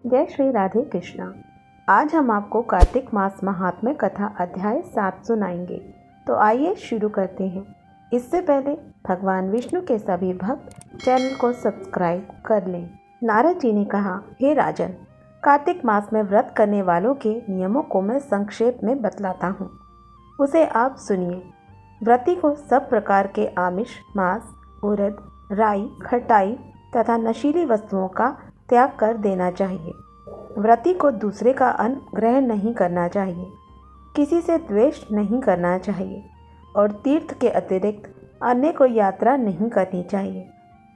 जय श्री राधे कृष्णा। आज हम आपको कार्तिक मास महात्म्य कथा अध्याय 7 सुनाएंगे। तो आइए शुरू करते हैं। इससे पहले भगवान विष्णु के सभी भक्त चैनल को सब्सक्राइब कर लें। नारद जी ने कहा, हे राजन, कार्तिक मास में व्रत करने वालों के नियमों को मैं संक्षेप में बतलाता हूँ, उसे आप सुनिए। व्रती को सब प्रकार के आमिष, मांस, उड़द, राई, खटाई तथा नशीली वस्तुओं का त्याग कर देना चाहिए। व्रती को दूसरे का अन्न ग्रहण नहीं करना चाहिए, किसी से द्वेष नहीं करना चाहिए और तीर्थ के अतिरिक्त अन्य को यात्रा नहीं करनी चाहिए।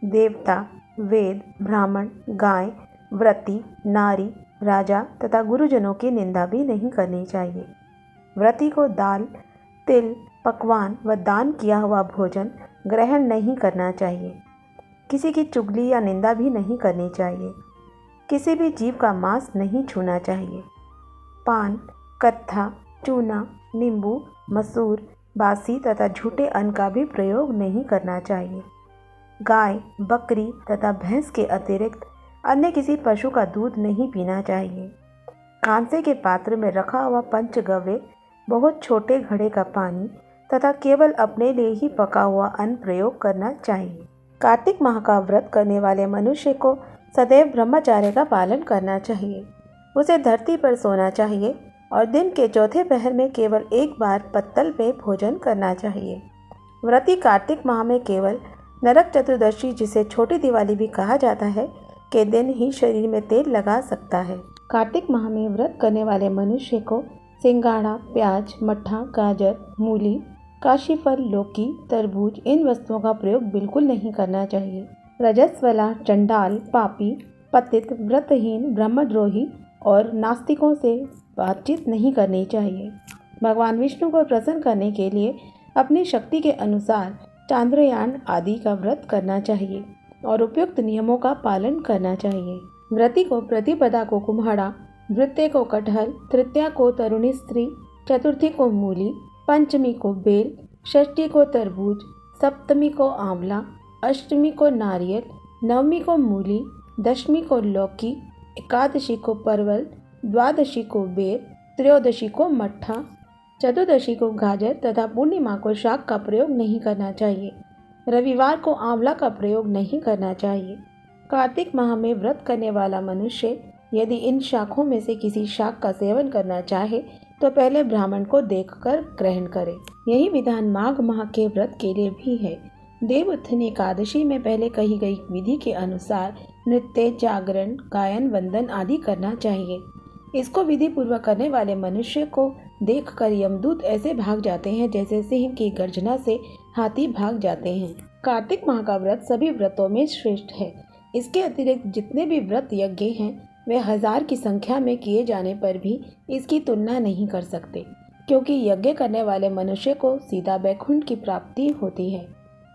देवता, वेद, ब्राह्मण, गाय, व्रती, नारी, राजा तथा गुरुजनों की निंदा भी नहीं करनी चाहिए। व्रती को दाल, तिल, पकवान व दान किया हुआ भोजन ग्रहण नहीं करना चाहिए। किसी की चुगली या निंदा भी नहीं करनी चाहिए। किसी भी जीव का मांस नहीं छूना चाहिए। पान, कत्था, चूना, नींबू, मसूर, बासी तथा झूठे अन्न का भी प्रयोग नहीं करना चाहिए। गाय, बकरी तथा भैंस के अतिरिक्त अन्य किसी पशु का दूध नहीं पीना चाहिए। कांसे के पात्र में रखा हुआ पंचगव्य, बहुत छोटे घड़े का पानी तथा केवल अपने लिए ही पका हुआ अन्न प्रयोग करना चाहिए। कार्तिक माह का व्रत करने वाले मनुष्य को सदैव ब्रह्मचर्य का पालन करना चाहिए। उसे धरती पर सोना चाहिए और दिन के चौथे पहर में केवल एक बार पत्तल पे भोजन करना चाहिए। व्रती कार्तिक माह में केवल नरक चतुर्दशी, जिसे छोटी दिवाली भी कहा जाता है, के दिन ही शरीर में तेल लगा सकता है। कार्तिक माह में व्रत करने वाले मनुष्य को सिंघाड़ा, प्याज, मट्ठा, गाजर, मूली, काशीफल, लौकी, तरबूज इन वस्तुओं का प्रयोग बिल्कुल नहीं करना चाहिए। रजस्वला, चंडाल, पापी, पतित, व्रतहीन, ब्रह्मद्रोही और नास्तिकों से बातचीत नहीं करनी चाहिए। भगवान विष्णु को प्रसन्न करने के लिए अपनी शक्ति के अनुसार चांद्रयान आदि का व्रत करना चाहिए और उपयुक्त नियमों का पालन करना चाहिए। व्रती को प्रतिपदा को कुम्हाड़ा, द्वितीया को कटहल, तृतीया को तरुणी स्त्री, चतुर्थी को मूली, पंचमी को बेल, षष्ठी को तरबूज, सप्तमी को आंवला, अष्टमी को नारियल, नवमी को मूली, दशमी को लौकी, एकादशी को परवल, द्वादशी को बेर, त्रयोदशी को मट्ठा, चतुर्दशी को गाजर तथा पूर्णिमा को शाक का प्रयोग नहीं करना चाहिए। रविवार को आंवला का प्रयोग नहीं करना चाहिए। कार्तिक माह में व्रत करने वाला मनुष्य यदि इन शाखों में से किसी शाक का सेवन करना चाहे तो पहले ब्राह्मण को देखकर ग्रहण करे। यही विधान माघ माह के व्रत के लिए भी है। देवउत्थानी एकादशी में पहले कही गई विधि के अनुसार नृत्य, जागरण, गायन, वंदन आदि करना चाहिए। इसको विधि पूर्वक करने वाले मनुष्य को देखकर यमदूत ऐसे भाग जाते हैं जैसे सिंह की गर्जना से हाथी भाग जाते हैं। कार्तिक माह का व्रत सभी व्रतों में श्रेष्ठ है। इसके अतिरिक्त जितने भी व्रत यज्ञ हैं वे 1000 की संख्या में किए जाने पर भी इसकी तुलना नहीं कर सकते, क्योंकि यज्ञ करने वाले मनुष्य को सीधा वैकुंठ की प्राप्ति होती है।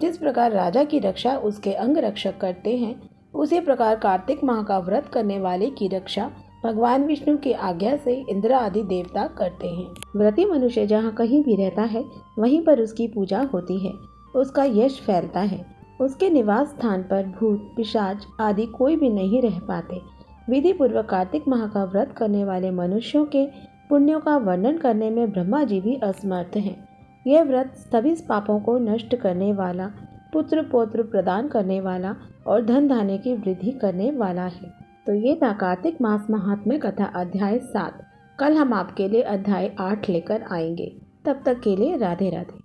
जिस प्रकार राजा की रक्षा उसके अंग रक्षक करते हैं, उसी प्रकार कार्तिक माह का व्रत करने वाले की रक्षा भगवान विष्णु की आज्ञा से इंद्र आदि देवता करते हैं। व्रती मनुष्य जहाँ कहीं भी रहता है वहीं पर उसकी पूजा होती है, उसका यश फैलता है। उसके निवास स्थान पर भूत, पिशाच आदि कोई भी नहीं रह पाते। विधि पूर्वक कार्तिक माह का व्रत करने वाले मनुष्यों के पुण्यों का वर्णन करने में ब्रह्मा जी भी असमर्थ हैं। यह व्रत सभी पापों को नष्ट करने वाला, पुत्र पौत्र प्रदान करने वाला और धन धान्य की वृद्धि करने वाला है। तो ये था कार्तिक मास महात्म्य कथा अध्याय 7। कल हम आपके लिए अध्याय 8 लेकर आएंगे। तब तक के लिए राधे राधे।